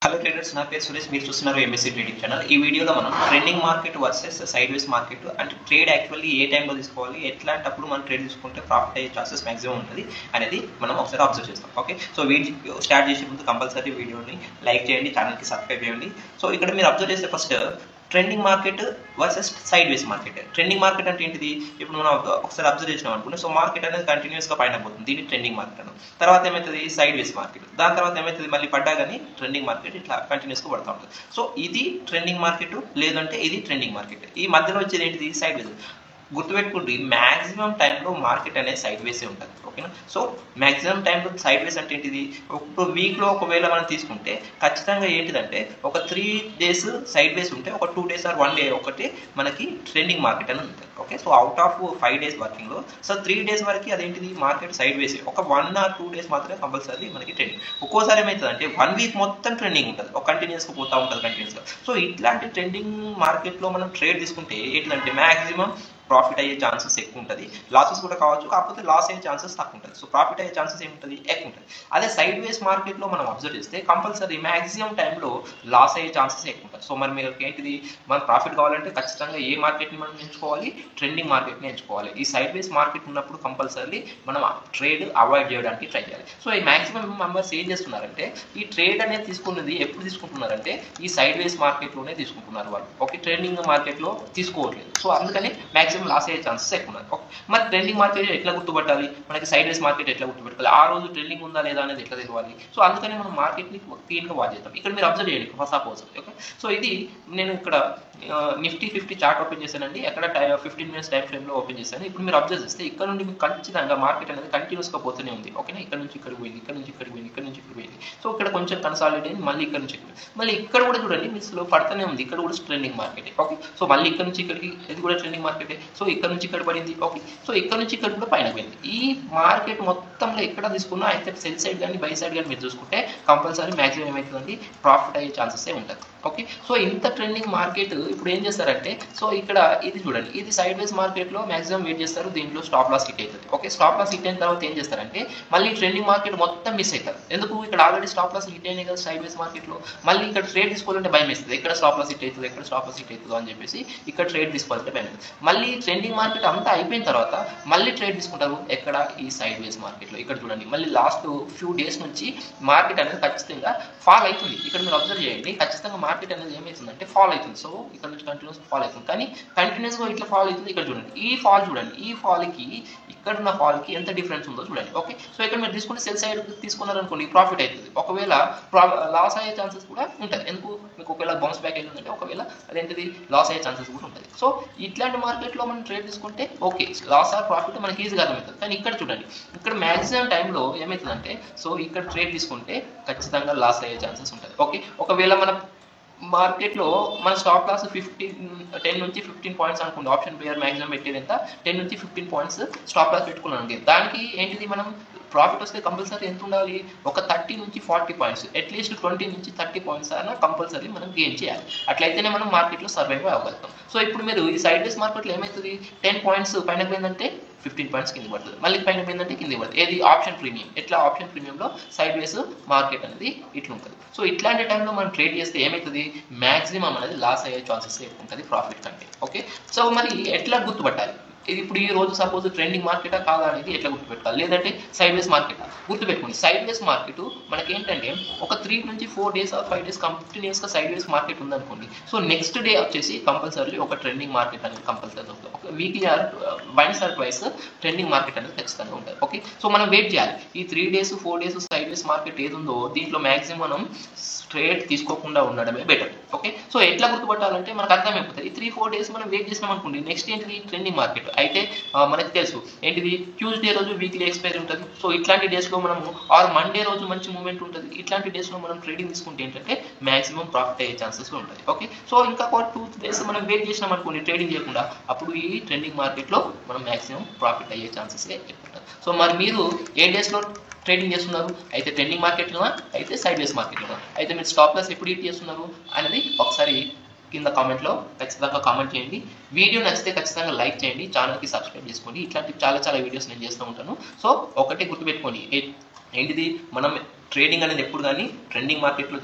Hello traders, నా పేరు సురేష్. మీరు చూస్తున్నారు ఎంఎస్సీ ట్రేడింగ్ ఛానల్. ఈ వీడియోలో మనం ట్రెండింగ్ మార్కెట్ వర్సెస్ సైడ్ వేస్ మార్కెట్, అంటే ట్రేడ్ యాక్చువల్లీ ఏ టైంలో తీసుకోవాలి, ఎట్లాంటప్పుడు మనం ట్రేడ్ తీసుకుంటే ప్రాఫిట్ అయ్యే ఛాన్సెస్ మాక్సిమం ఉంటుంది అనేది మనం ఒకసారి అబ్జర్వ్ చేస్తాం. ఓకే, సో వీడియో స్టార్ట్ చేసే ముందు కంపల్సరీ వీడియోని లైక్ చేయండి, ఛానల్కి సబ్స్క్రైబ్ చేయండి. సో ఇక్కడ మీరు అబ్జర్వ్ చేస్తే first trending market versus side వేస్ మార్కెట్. ట్రెండింగ్ మార్కెట్ అంటే ఏంటిది? ఇప్పుడు మనం ఒకసారి అబ్జర్వ్ చేసినాం అనుకుంటే, సో మార్కెట్ అనేది కంటిన్యూస్గా పైన పోతుంది, దీన్ని ట్రెండింగ్ మార్కెట్ అను. తర్వాత ఏమవుతుంది? సైడ్ వేస్ మార్కెట్. దాని తర్వాత ఏమవుతుంది? మళ్ళీ పడ్డా కానీ ట్రెండింగ్ మార్కెట్ ఇట్లా కంటిన్యూస్గా పడుతూ ఉంటుంది. సో ఇది ట్రెండింగ్ మార్కెట్, లేదంటే ఇది ట్రెండింగ్ మార్కెట్. ఈ మధ్యలో వచ్చేది ఏంటిది? Sideways. గుర్తుపెట్టుకుంటే మ్యాక్సిమం టైంలో మార్కెట్ అనేది సైడ్ వేసే ఉంటుంది. ఓకేనా? సో మ్యాక్సిమం టైంలో సైడ్ వేస్ అంటే ఏంటిది? ఇప్పుడు వీక్లో ఒకవేళ మనం తీసుకుంటే ఖచ్చితంగా ఏంటిదంటే ఒక 3 days సైడ్ వేస్ ఉంటే, ఒక 2 days ఆర్ 1 day ఒకటి మనకి ట్రెండింగ్ మార్కెట్ అని ఉంటుంది. Okay, so out of 5 days వర్కింగ్లో సో 3 days వరకు అదేంటిది? మార్కెట్ సైడ్ వేసే. ఒక 1 or 2 days మాత్రమే కంపల్సరీ మనకి ట్రెండింగ్. ఒక్కోసారి ఏమవుతుంది అంటే 1 week మొత్తం ట్రెండింగ్ ఉంటుంది, ఒక కంటిన్యూస్గా పోతూ ఉంటుంది కంటిన్యూస్గా. సో ఇట్లాంటి ట్రెండింగ్ మార్కెట్లో మనం ట్రేడ్ తీసుకుంటే ఏంటంటే మ్యాక్సిమం ప్రాఫిట్ అయ్యే ఛాన్సెస్ ఎక్కువ ఉంటుంది. లాసెస్ కూడా కావచ్చు, కాకపోతే లాస్ అయ్యే ఛాన్సెస్ తక్కువ ఉంటుంది. సో ప్రాఫిట్ అయ్యే ఛాన్సెస్ ఏముంటుంది? ఎక్కువ ఉంటుంది. అదే సైడ్ వేస్ మార్కెట్లో మనం అబ్జర్వ్ చేస్తే కంపల్సరీ మ్యాక్సిమం టైంలో లాస్ అయ్యే ఛాన్సెస్ ఎక్కువ ఉంటుంది. సో మరి మీరు ఏంటిది? మనం ప్రాఫిట్ కావాలంటే ఖచ్చితంగా ఏ మార్కెట్ని మనం ఎంచుకోవాలి? ట్రెండింగ్ మార్కెట్ని ఎంచుకోవాలి. ఈ సైడ్ వేస్ మార్కెట్ ఉన్నప్పుడు కంపల్సరీ మనం ట్రేడ్ అవాయిడ్ చేయడానికి ట్రై చేయాలి. సో ఈ మ్యాక్సిమం మెంబర్స్ ఏం చేస్తున్నారంటే, ఈ ట్రేడ్ అనేది తీసుకున్నది ఎప్పుడు తీసుకుంటున్నారంటే ఈ సైడ్ వేస్ మార్కెట్లోనే తీసుకుంటున్నారు వాళ్ళు. ఓకే, ట్రెండింగ్ మార్కెట్లో తీసుకోవట్లేదు. సో అందుకని మ్యాక్సిమం లాస్ అయ్యే ఛాన్సెస్ ఎక్కువ ఉన్నాయి. మరి ట్రెండింగ్ మార్కెట్ ఎట్లా గుర్తుపట్టాలి? మనకి సైడ్ వేస్ మార్కెట్ ఎట్లా గుర్తుపెట్టాలి? ఆ రోజు ట్రెండింగ్ ఉందా లేదా అనేది ఎట్లా తెలియాలి? సో అందుకని మనం మార్కెట్ని క్లీన్గా వాచ్ చేద్దాం. ఇక్కడ మీరు అబ్జర్వ్ చేయండి ఫస్ట్ సపోజ్. ఓకే, సో ఇది నేను ఇక్కడ నిఫ్టీ 50 చార్ట్ ఓపెన్ చేశానండి. ఎక్కడ 15 minutes టైం ఫ్రేమ్లో ఓపెన్ చేశాను. ఇప్పుడు మీరు అబ్జర్వ్ చేస్తే ఇక్కడ నుండి మీకు ఖచ్చితంగా మార్కెట్ అనేది కంటిన్యూస్గా పోతూనే ఉంది. ఓకేనా? ఇక్కడ నుంచి ఇక్కడికి పోయింది, ఇక్కడ నుంచి ఇక్కడికి పోయింది, ఇక్కడ నుంచి ఇక్కడికి పోయింది. సో ఇక్కడ కొంచెం కన్సాలిడేట్ అయింది, మళ్ళీ ఇక్కడ నుంచి మళ్ళీ ఇక్కడ కూడా చూడండి మిస్లో పడుతూనే ఉంది. ఇక్కడ కూడా ట్రెండింగ్ మార్కెట్. ఓకే, సో మళ్ళీ ఇక్కడ నుంచి ఇక్కడికి ఇది కూడా ట్రెండింగ్ మార్కెట్. సో ఇక్కడ నుంచి ఇక్కడ పడింది. ఓకే, సో ఇక్కడ నుంచి ఇక్కడ కూడా పైన పోయింది. ఈ మార్కెట్ మొత్తంలో ఎక్కడ తీసుకున్నా అయితే సెల్ సైడ్ కానీ బై సైడ్ కానీ మీరు చూసుకుంటే కంపల్సరీ మ్యాక్సిమం ఏమవుతుందండి? ప్రాఫిట్ అయ్యే ఛాన్సెస్ ఉంటుంది. ఓకే, సో ఇంత ట్రెండింగ్ మార్కెట్ ఇప్పుడు ఏం చేస్తారంటే, సో ఇక్కడ ఇది చూడండి, ఇది సైడ్ వేస్ మార్కెట్లో మ్యాక్సిమం వెయిట్ చేస్తారు, దీంట్లో స్టాప్ లాస్ హిట్ అవుతుంది. ఓకే, స్టాప్ లాస్ హిట్ అయిన తర్వాత ఏం చేస్తారంటే మళ్ళీ ట్రెండింగ్ మార్కెట్ మొత్తం మిస్ అవుతారు. ఎందుకు? ఇక్కడ ఆల్రెడీ స్టాప్ లాస్ హిట్ అయినాయి కదా సైడ్ వేస్ మార్కెట్లో. మళ్ళీ ఇక్కడ ట్రేడ్ తీసుకోవాలంటే భయం వేస్తుంది, ఎక్కడ స్టాప్ లాస్ హిట్ అవుతుంది, ఎక్కడ స్టాప్ లాస్ హిట్ అవుతుందో అని చెప్పేసి ఇక్కడ ట్రేడ్ తీసుకోవాలంటే భయం వేస్తుంది. మళ్ళీ ట్రెండింగ్ మార్కెట్ అంతా అయిపోయిన తర్వాత మళ్ళీ ట్రేడ్ తీసుకుంటారు ఎక్కడ? ఈ సైడ్ వేస్ మార్కెట్లో. ఇక్కడ చూడండి మళ్ళీ లాస్ట్ ఫ్యూ డేస్ నుంచి మార్కెట్ అనేది ఖచ్చితంగా ఫాల్ అవుతుంది. ఇక్కడ మీరు అబ్జర్వ్ చేయండి, ఖచ్చితంగా మార్కెట్ అనేది ఏమవుతుందంటే ఫాల్ అవుతుంది. సో ఇక్కడ నుంచి కంటిన్యూస్ ఫాల్ అవుతుంది, కానీ కంటిన్యూస్గా ఇట్లా ఫాల్ అవుతుంది. ఇక్కడ చూడండి ఈ ఫాల్ చూడండి, ఈ ఫాల్కి ఇక్కడున్న ఫాల్కి ఎంత డిఫరెన్స్ ఉందో చూడండి. ఓకే, సో ఇక్కడ మీరు తీసుకుని సెల్ సైడ్ తీసుకున్నారనుకోండి ప్రాఫిట్ అవుతుంది, ఒకవేళ లాస్ అయ్యే ఛాన్సెస్ కూడా ఉంటుంది. ఎందుకు? మీకు ఒకవేళ బౌన్స్ బ్యాక్ అయిందంటే ఒకవేళ అదేంటిది లాస్ అయ్యే ఛాన్సెస్ కూడా ఉంటుంది. సో ఇట్లాంటి మార్కెట్లో మనం ట్రేడ్ తీసుకుంటే ఓకే, లాస్ ఆర్ ప్రాఫిట్ మనకి ఈజీగా అర్థమవుతుంది. కానీ ఇక్కడ చూడండి, ఇక్కడ మ్యాక్సిమం టైంలో ఏమవుతుందంటే, సో ఇక్కడ ట్రేడ్ తీసుకుంటే ఖచ్చితంగా లాస్ అయ్యే ఛాన్సెస్ ఉంటుంది. ఓకే, ఒకవేళ మన మార్కెట్లో మన స్టాప్ లాస్ 10 నుంచి 15 పాయింట్స్ అనుకోండి. ఆప్షన్ ప్లేయర్ మ్యాక్సిమం పెట్టేది ఎంత? 10 నుంచి 15 పాయింట్స్ స్టాప్ లాస్ పెట్టుకున్నాను. దానికి ఏంటిది? మనం ప్రాఫిట్ వస్తే కంపల్సరీ ఎంత ఉండాలి? ఒక 30 నుంచి 40 పాయింట్స్, అట్లీస్ట్ 20 నుంచి 30 పాయింట్స్ అయినా కంపల్సరీ మనం గెయిన్ చేయాలి. అట్లయితేనే మనం మార్కెట్లో సర్వైవ్ అవ్వగలుగుతాం. సో ఇప్పుడు మీరు ఈ సైడ్ వేస్ మార్కెట్లో ఏమవుతుంది? 10 పాయింట్స్ పైన పోయిందంటే 15 పాయింట్స్ కింద పడుతుంది, మళ్ళీ పైన పోయిందంటే కింద పడుతుంది. ఏది? Option premium. ఎట్లా? ఆప్షన్ ప్రీమియంలో సైడ్ వేస్ మార్కెట్ అనేది ఇట్లా ఉంటుంది. సో ఇట్లాంటి టైంలో మనం ట్రేడ్ చేస్తే ఏమవుతుంది? మ్యాక్సిమం అనేది లాస్ అయ్యే ఛాన్సెస్ ఎక్కువ ఉంటుంది ప్రాఫిట్ కంటే. ఓకే, సో మరి ఎట్లా గుర్తుపట్టాలి? ఇది ఇప్పుడు ఈ రోజు సపోజ్ ట్రెండింగ్ మార్కెటా కాదా అనేది ఎట్లా గుర్తుపెట్టాలి? లేదంటే సైడ్ వేస్ మార్కెటా? గుర్తుపెట్టుకోండి, సైడ్ వేస్ మార్కెట్ మనకి ఏంటంటే ఒక 3 నుంచి 4 days ఆర్ 5 days కంటిన్యూస్గా సైడ్ వేస్ మార్కెట్ ఉందనుకోండి. సో నెక్స్ట్ డే వచ్చేసి కంపల్సరీ ఒక ట్రెండింగ్ మార్కెట్ అనేది కంపల్సరీ ఉంటుంది. ఒక weekly or once or twice trending market అనేది ఖచ్చితంగా ఉంటుంది. ఓకే, సో మనం వెయిట్ చేయాలి. ఈ 3 days 4 days సైడ్ వేస్ మార్కెట్ ఏది ఉందో దీంట్లో మ్యాక్సిమం మనం ట్రేడ్ తీసుకోకుండా ఉండడమే బెటర్. ఓకే, సో ఎట్లా గుర్తుపట్టాలంటే మనకు అర్థమైపోతుంది. ఈ 3-4 days మనం వెయిట్ చేసినాం అనుకోండి, నెక్స్ట్ ఏంటిది? Trending market. అయితే మనకి తెలుసు ఏంటిది? ట్యూస్డే రోజు వీక్లీ ఎక్స్పైరీ ఉంటుంది. సో ఇట్లాంటి డేస్లో మనము ఆర్ మండే రోజు మంచి మూమెంట్ ఉంటుంది. ఇట్లాంటి డేస్లో మనం ట్రేడింగ్ తీసుకుంటే ఏంటంటే మ్యాక్సిమం ప్రాఫిట్ అయ్యే ఛాన్సెస్ ఉంటాయి. ఓకే, సో ఇంకా 2 days మనం వెయిట్ చేసినాం అనుకోండి ట్రేడింగ్ చేయకుండా, అప్పుడు ఈ ట్రెండింగ్ మార్కెట్లో మనం మ్యాక్సిమం ప్రాఫిట్ అయ్యే ఛాన్సెస్ ఎక్కువ ఉంటుంది. సో మరి మీరు ఏ డేస్లో ట్రేడింగ్ చేస్తున్నారు? అయితే ట్రెండింగ్ మార్కెట్లోనా, అయితే సైడ్ వేస్ మార్కెట్లోనా, అయితే మీరు స్టాప్ లాస్ ఎప్పుడు హిట్ చేస్తున్నారు అనేది ఒకసారి కింద కామెంట్లో ఖచ్చితంగా కామెంట్ చేయండి. వీడియో నచ్చితే ఖచ్చితంగా లైక్ చేయండి, ఛానల్కి సబ్స్క్రైబ్ చేసుకోండి. ఇట్లాంటి చాలా వీడియోస్ నేను చేస్తూ ఉంటాను. సో ఒకటే గుర్తుపెట్టుకోండి, ఏంటిది? మనం ట్రేడింగ్ అనేది ఎప్పుడు కానీ ట్రెండింగ్ మార్కెట్లో